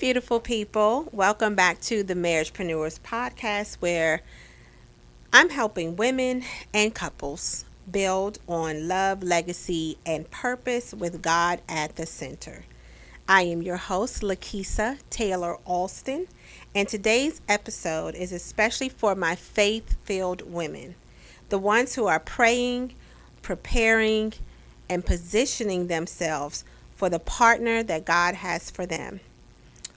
Beautiful people. Welcome back to the Marriagepreneurs Podcast, where I'm helping women and couples build on love, legacy, and purpose with God at the center. I am your host, LaKisa Taylor-Allston, and today's episode is especially for my faith-filled women, the ones who are praying, preparing, and positioning themselves for the partner that God has for them.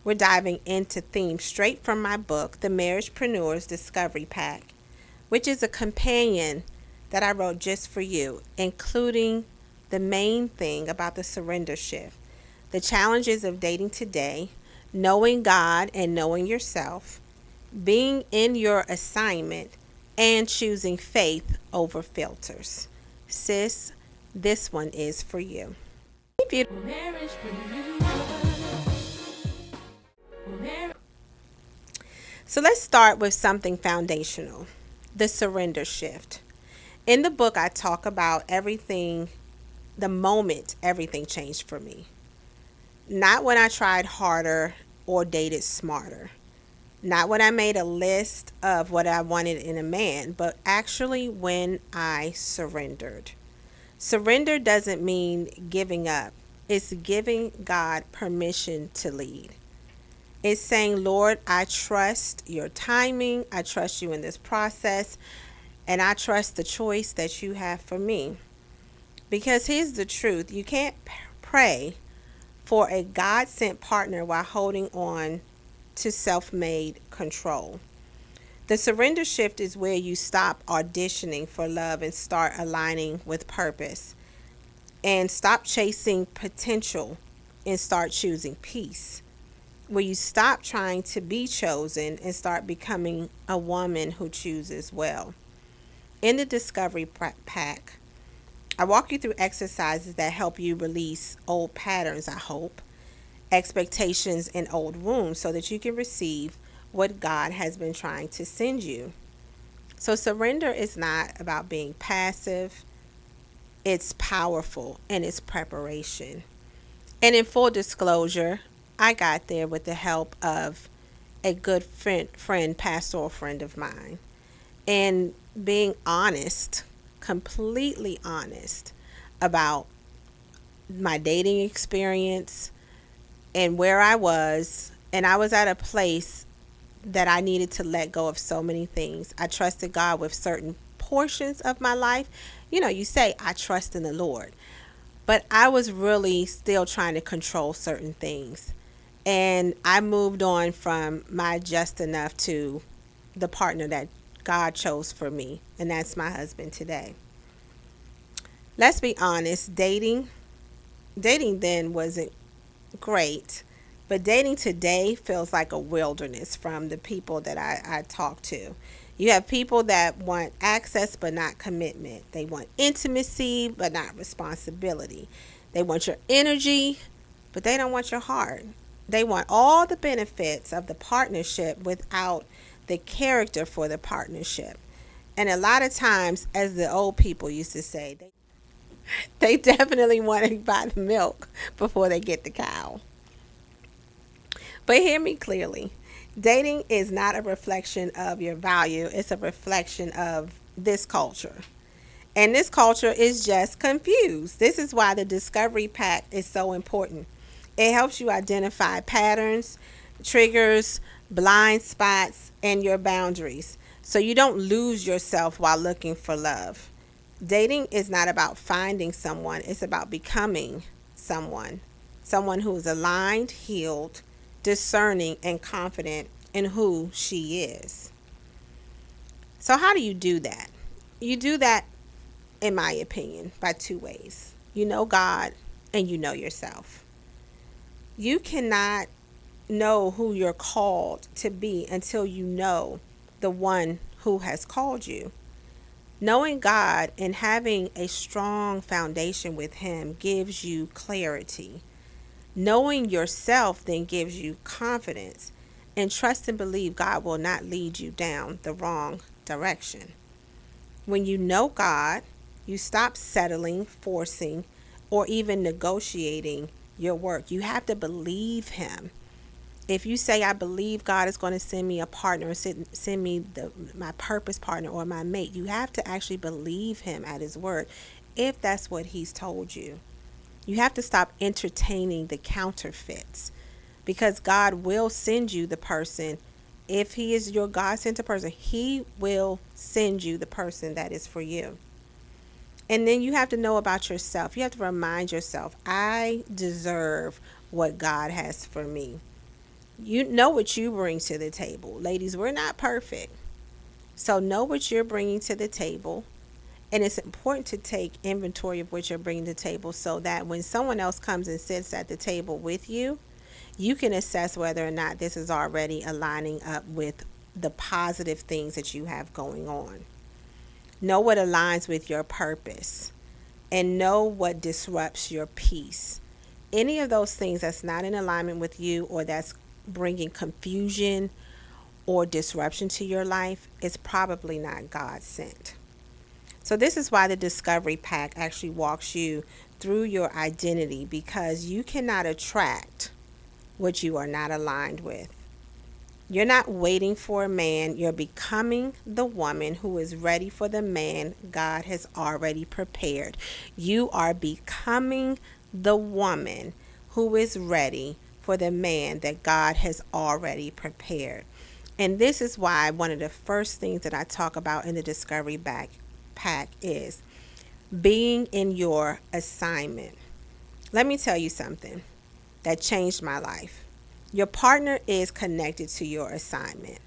We're diving into themes straight from my book, The Marriagepreneurs Discovery Pack, which is a companion that I wrote just for you, including the main thing about the surrender shift, the challenges of dating today, knowing God and knowing yourself, being in your assignment, and choosing faith over filters. Sis, this one is for you. So let's start with something foundational, the surrender shift. In the book, I talk about everything, the moment everything changed for me. Not when I tried harder or dated smarter. Not when I made a list of what I wanted in a man, but actually when I surrendered. Surrender doesn't mean giving up. It's giving God permission to lead. It's saying, Lord, I trust your timing. I trust you in this process. And I trust the choice that you have for me. Because here's the truth. You can't pray for a God-sent partner while holding on to self-made control. The surrender shift is where you stop auditioning for love and start aligning with purpose. And stop chasing potential and start choosing peace. Where you stop trying to be chosen and start becoming a woman who chooses well. In the Discovery Pack, I walk you through exercises that help you release old patterns, I hope, expectations, and old wounds so that you can receive what God has been trying to send you. So surrender is not about being passive. It's powerful and it's preparation. And in full disclosure, I got there with the help of a good friend, pastoral friend of mine. And being honest, completely honest about my dating experience and where I was. And I was at a place that I needed to let go of so many things. I trusted God with certain portions of my life. You know, you say, I trust in the Lord. But I was really still trying to control certain things. And I moved on from my just enough to the partner that God chose for me. And that's my husband today. Let's be honest, dating then wasn't great. But dating today feels like a wilderness from the people that I talk to. You have people that want access but not commitment. They want intimacy but not responsibility. They want your energy, but they don't want your heart. They want all the benefits of the partnership without the character for the partnership. And a lot of times, as the old people used to say, they definitely want to buy the milk before they get the cow. But hear me clearly. Dating is not a reflection of your value. It's a reflection of this culture. And this culture is just confused. This is why the Discovery Pack is so important. It helps you identify patterns, triggers, blind spots, and your boundaries so you don't lose yourself while looking for love. Dating is not about finding someone. It's about becoming someone who is aligned, healed, discerning, and confident in who she is. So how do you do that? You do that, in my opinion, by two ways. You know God and you know yourself. You cannot know who you're called to be until you know the one who has called you. Knowing God and having a strong foundation with Him gives you clarity. Knowing yourself then gives you confidence, and trust and believe God will not lead you down the wrong direction. When you know God, you stop settling, forcing, or even negotiating your work. You have to believe Him. If you say, I believe God is going to send me a partner, or send me my purpose partner or my mate, you have to actually believe him at his word if that's what he's told you. You have to stop entertaining the counterfeits, because God will send you the person. If he is your God sent person, he will send you the person that is for you. And then you have to know about yourself. You have to remind yourself, I deserve what God has for me. You know what you bring to the table. Ladies, we're not perfect. So know what you're bringing to the table. And it's important to take inventory of what you're bringing to the table, so that when someone else comes and sits at the table with you, you can assess whether or not this is already aligning up with the positive things that you have going on. Know what aligns with your purpose, and know what disrupts your peace. Any of those things that's not in alignment with you, or that's bringing confusion or disruption to your life, is probably not God sent. So this is why the Discovery Pack actually walks you through your identity, because you cannot attract what you are not aligned with. You're not waiting for a man. You're becoming the woman who is ready for the man God has already prepared. You are becoming the woman who is ready for the man that God has already prepared. And this is why one of the first things that I talk about in the Discovery Pack is being in your assignment. Let me tell you something that changed my life. Your partner is connected to your assignment,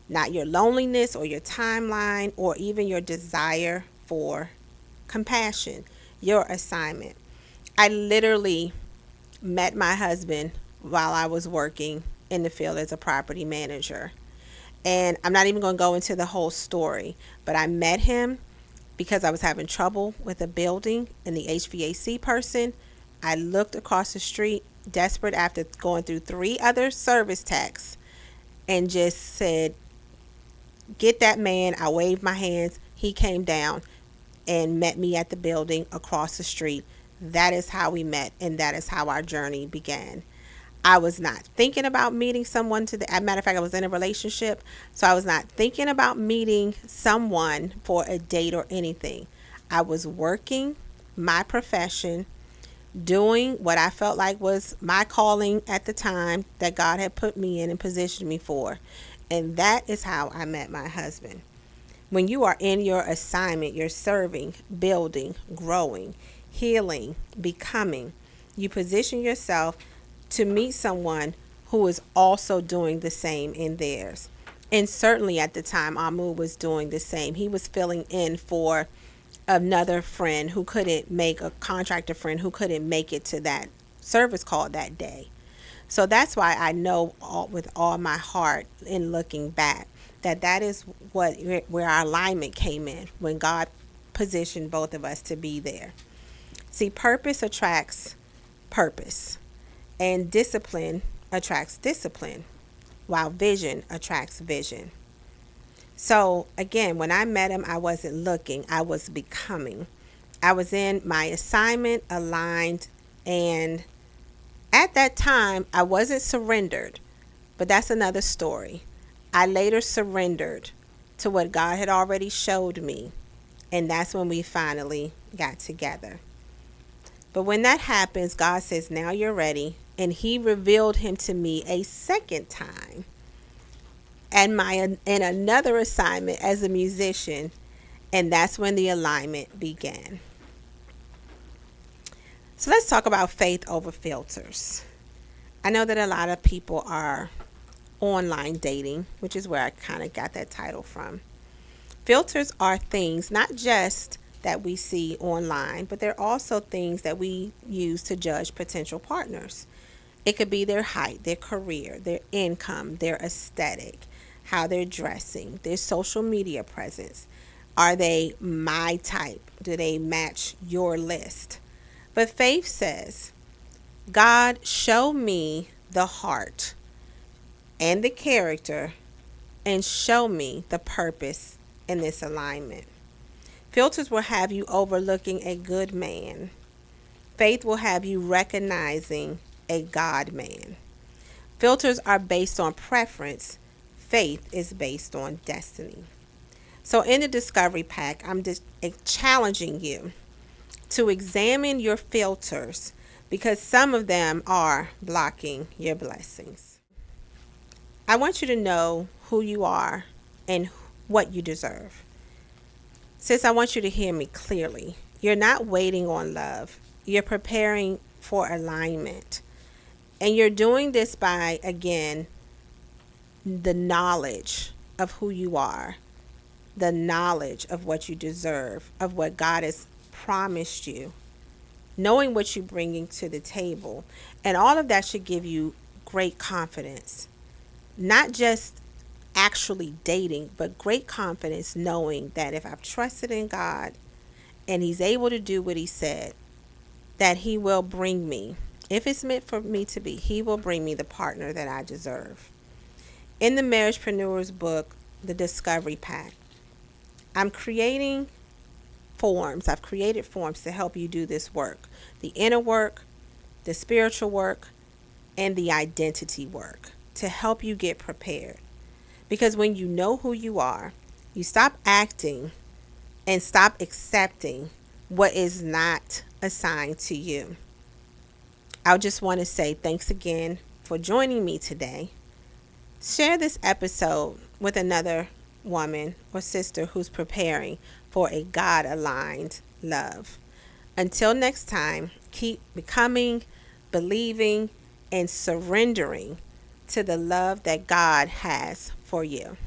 not your loneliness or your timeline or even your desire for compassion. Your assignment. I literally met my husband while I was working in the field as a property manager. And I'm not even going to go into the whole story, but I met him because I was having trouble with a building and the HVAC person. I looked across the street, desperate after going through 3 other service techs, and just said, get that man. I waved my hands. He came down and met me at the building across the street. That is how we met, and that is how our journey began. I was not thinking about meeting someone as a matter of fact, I was in a relationship, so I was not thinking about meeting someone for a date or anything. I was working my profession, doing what I felt like was my calling at the time that God had put me in and positioned me for. And that is how I met my husband. When you are in your assignment, you're serving, building, growing, healing, becoming. You position yourself to meet someone who is also doing the same in theirs. And certainly at the time, Amu was doing the same. He was filling in for another friend who couldn't make, a contractor friend who couldn't make it to that service call that day. So that's why I know with all my heart, in looking back, that is where our alignment came in, when God positioned both of us to be there. See, purpose attracts purpose, and discipline attracts discipline, while vision attracts vision. So again, when I met him, I wasn't looking, I was becoming. I was in my assignment, aligned, and at that time, I wasn't surrendered, but that's another story. I later surrendered to what God had already showed me, and that's when we finally got together. But when that happens, God says, now you're ready, and he revealed him to me a second time, and in another assignment as a musician, and that's when the alignment began. So let's talk about faith over filters. I know that a lot of people are online dating, which is where I kind of got that title from. Filters are things not just that we see online, but they're also things that we use to judge potential partners. It could be their height, their career, their income, their aesthetic, how they're dressing, their social media presence. Are they my type? Do they match your list? But faith says, God, show me the heart and the character, and show me the purpose in this alignment. Filters will have you overlooking a good man. Faith will have you recognizing a God man. Filters are based on preference. Faith is based on destiny. So in the discovery pack, I'm just challenging you to examine your filters because some of them are blocking your blessings. I want you to know who you are and what you deserve. Sis, I want you to hear me clearly. You're not waiting on love. You're preparing for alignment. And you're doing this by, again, the knowledge of who you are, the knowledge of what you deserve, of what God has promised you, knowing what you're bringing to the table. And all of that should give you great confidence. Not just actually dating, but great confidence knowing that if I've trusted in God and He's able to do what He said, that He will bring me, if it's meant for me to be, He will bring me the partner that I deserve. In the Marriagepreneurs book, The Discovery Pack, I'm creating forms. I've created forms to help you do this work. The inner work, the spiritual work, and the identity work to help you get prepared. Because when you know who you are, you stop acting and stop accepting what is not assigned to you. I just want to say thanks again for joining me today. Share this episode with another woman or sister who's preparing for a God-aligned love. Until next time, keep becoming, believing, and surrendering to the love that God has for you.